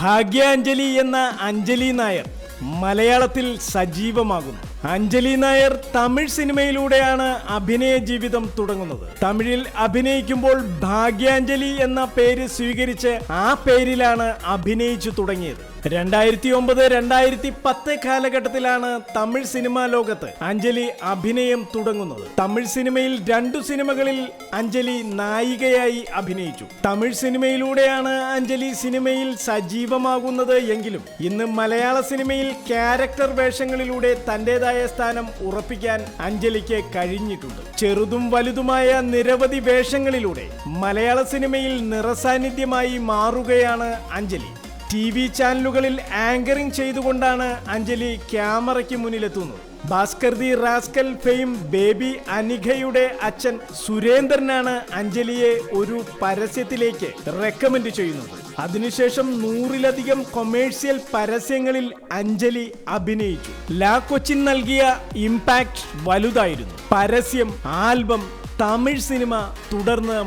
ഭാഗ്യാഞ്ജലി എന്ന അഞ്ജലി നായർ മലയാളത്തിൽ സജീവമാകുന്നു. അഞ്ജലി നായർ തമിഴ് സിനിമയിലൂടെയാണ് അഭിനയ ജീവിതം തുടങ്ങുന്നത്. തമിഴിൽ അഭിനയിക്കുമ്പോൾ ഭാഗ്യാഞ്ജലി എന്ന പേര് സ്വീകരിച്ച് ആ പേരിലാണ് അഭിനയിച്ചു തുടങ്ങിയത്. 2009-2010 കാലഘട്ടത്തിലാണ് തമിഴ് സിനിമാ ലോകത്ത് അഞ്ജലി അഭിനയം തുടങ്ങുന്നത്. തമിഴ് സിനിമയിൽ 2 സിനിമകളിൽ അഞ്ജലി നായികയായി അഭിനയിച്ചു. തമിഴ് സിനിമയിലൂടെയാണ് അഞ്ജലി സിനിമയിൽ സജീവമാകുന്നത് എങ്കിലും ഇന്ന് മലയാള സിനിമയിൽ ക്യാരക്ടർ വേഷങ്ങളിലൂടെ തന്റേതായ സ്ഥാനം ഉറപ്പിക്കാൻ അഞ്ജലിക്ക് കഴിഞ്ഞിട്ടുണ്ട്. ചെറുതും വലുതുമായ നിരവധി വേഷങ്ങളിലൂടെ മലയാള സിനിമയിൽ നിറസാന്നിധ്യമായി മാറുകയാണ് അഞ്ജലി. TV ചാനലുകളിൽ ആങ്കറിംഗ് ചെയ്തുകൊണ്ടാണ് അഞ്ജലി ക്യാമറയ്ക്ക് മുന്നിലെത്തുന്നത്. Bhaskar the rascal fame baby അനിഖയുടെ അച്ഛൻ സുരേന്ദ്രനാണ് അഞ്ജലിയെ ഒരു പരസ്യത്തിലേക്ക് റെക്കമെൻഡ് ചെയ്യുന്നത്. അതിനുശേഷം 100-ലധികം കൊമേഴ്സ്യൽ പരസ്യങ്ങളിൽ അഞ്ജലി അഭിനയിച്ചു. ലാ കൊച്ചിൻ നൽകിയ ഇമ്പാക്ട് വലുതായിരുന്നു. പരസ്യം, ആൽബം, തമിഴ് സിനിമ, തുടർന്ന്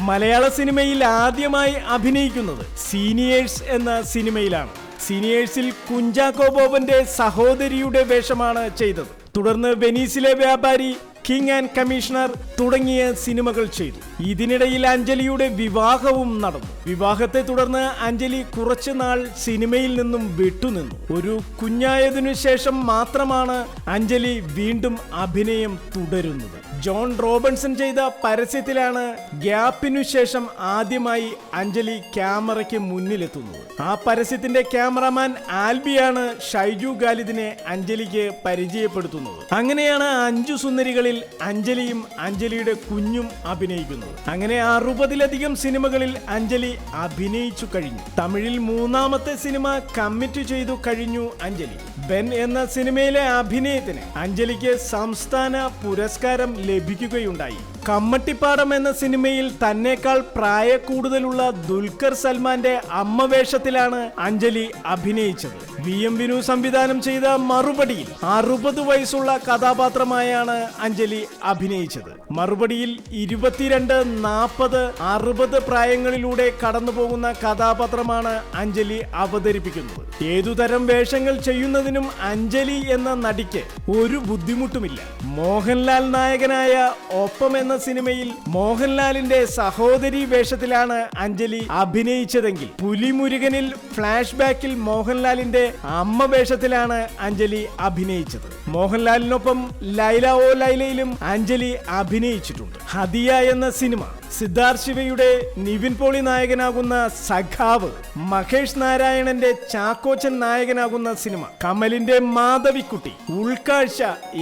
മലയാള സിനിമയിൽ ആദ്യമായി അഭിനയിക്കുന്നത് സീനിയേഴ്സ് എന്ന സിനിമയിലാണ്. സീനിയേഴ്സിൽ കുഞ്ചാക്കോ ബോബന്റെ സഹോദരിയുടെ വേഷമാണ് ചെയ്തത്. തുടർന്ന് വെനീസിലെ വ്യാപാരി, കിങ് ആൻഡ് കമ്മീഷണർ തുടങ്ങിയ സിനിമകൾ ചെയ്തു. ഇതിനിടയിൽ അഞ്ജലിയുടെ വിവാഹവും നടന്നു. വിവാഹത്തെ തുടർന്ന് അഞ്ജലി കുറച്ചുനാൾ സിനിമയിൽ നിന്നും വിട്ടുനിന്നു. ഒരു കുഞ്ഞായതിനു ശേഷം മാത്രമാണ് അഞ്ജലി വീണ്ടും അഭിനയം തുടരുന്നത്. ജോൺ റോബിൻസൺ ചെയ്ത പരസ്യത്തിലാണ് ഗ്യാപ്പിനു ശേഷം ആദ്യമായി അഞ്ജലി ക്യാമറയ്ക്ക് മുന്നിലെത്തുന്നത്. ആ പരസ്യത്തിന്റെ ക്യാമറാമാൻ ആൽബിയാണ് ഷൈജു ഖാലിദിനെ അഞ്ജലിക്ക് പരിചയപ്പെടുത്തുന്നത്. അങ്ങനെയാണ് 5 സുന്ദരികളിൽ അഞ്ജലിയും അഞ്ജലിയുടെ കുഞ്ഞും അഭിനയിക്കുന്നത്. അങ്ങനെ 60-ലധികം സിനിമകളിൽ അഞ്ജലി അഭിനയിച്ചു കഴിഞ്ഞു. തമിഴിൽ 3ാമത്തെ സിനിമ കമ്മിറ്റ് ചെയ്തു കഴിഞ്ഞു അഞ്ജലി. ബെൻ എന്ന സിനിമയിലെ അഭിനയത്തിന് അഞ്ജലിക്ക് സംസ്ഥാന പുരസ്കാരം ലഭിക്കുകയുണ്ടായി. കമ്മട്ടിപ്പാടം എന്ന സിനിമയിൽ തന്നേക്കാൾ പ്രായക്കൂടുതലുള്ള ദുൽഖർ സൽമാന്റെ അമ്മ വേഷത്തിലാണ് അഞ്ജലി അഭിനയിച്ചത്. VM വിനു സംവിധാനം ചെയ്ത മറുപടിയിൽ 60 വയസ്സുള്ള കഥാപാത്രമായാണ് അഞ്ജലി അഭിനയിച്ചത്. മറുപടിയിൽ 22, 40, 60 പ്രായങ്ങളിലൂടെ കടന്നുപോകുന്ന കഥാപാത്രമാണ് അഞ്ജലി അവതരിപ്പിക്കുന്നത്. ഏതുതരം വേഷങ്ങൾ ചെയ്യുന്നതിനും അഞ്ജലി എന്ന നടിക്ക് ഒരു ബുദ്ധിമുട്ടുമില്ല. മോഹൻലാൽ നായകനായ ഒപ്പം എന്ന സിനിമയിൽ മോഹൻലാലിന്റെ സഹോദരി വേഷത്തിലാണ് അഞ്ജലി അഭിനയിച്ചതെങ്കിൽ പുലിമുരുകനിൽ ഫ്ലാഷ് ബാക്കിൽ മോഹൻലാലിന്റെ അമ്മ വേഷത്തിലാണ് അഞ്ജലി അഭിനയിച്ചത്. മോഹൻലാലിനൊപ്പം ലൈല ഓ ലൈലയിലും അഞ്ജലി അഭിനയിച്ചിട്ടുണ്ട്. ഹദിയ എന്ന സിനിമ, സിദ്ധാർത്ഥ് ശിവയുടെ നിവിൻ പോളി നായകനാകുന്ന സഖാവ്, മഹേഷ് നാരായണന്റെ ചാക്കോച്ചൻ നായകനാകുന്ന സിനിമ, കമലിന്റെ മാധവിക്കുട്ടി, ഉൾക്കാഴ്ച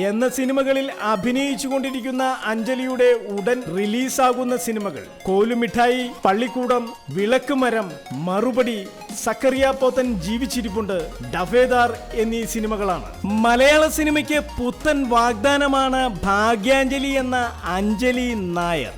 എന്ന സിനിമകളിൽ അഭിനയിച്ചുകൊണ്ടിരിക്കുന്ന അഞ്ജലിയുടെ ഉടൻ റിലീസാകുന്ന സിനിമകൾ കോലുമിഠായി, പള്ളിക്കൂടം, വിളക്കുമരം, മറുപടി, സക്കറിയ പോത്തൻ ജീവിച്ചിരിപ്പുണ്ട്, ഡഫേദാർ എന്നീ സിനിമകളാണ്. മലയാള സിനിമയ്ക്ക് പുത്തൻ വാഗ്ദാനമാണ് ഭാഗ്യാഞ്ജലി എന്ന അഞ്ജലി നായർ.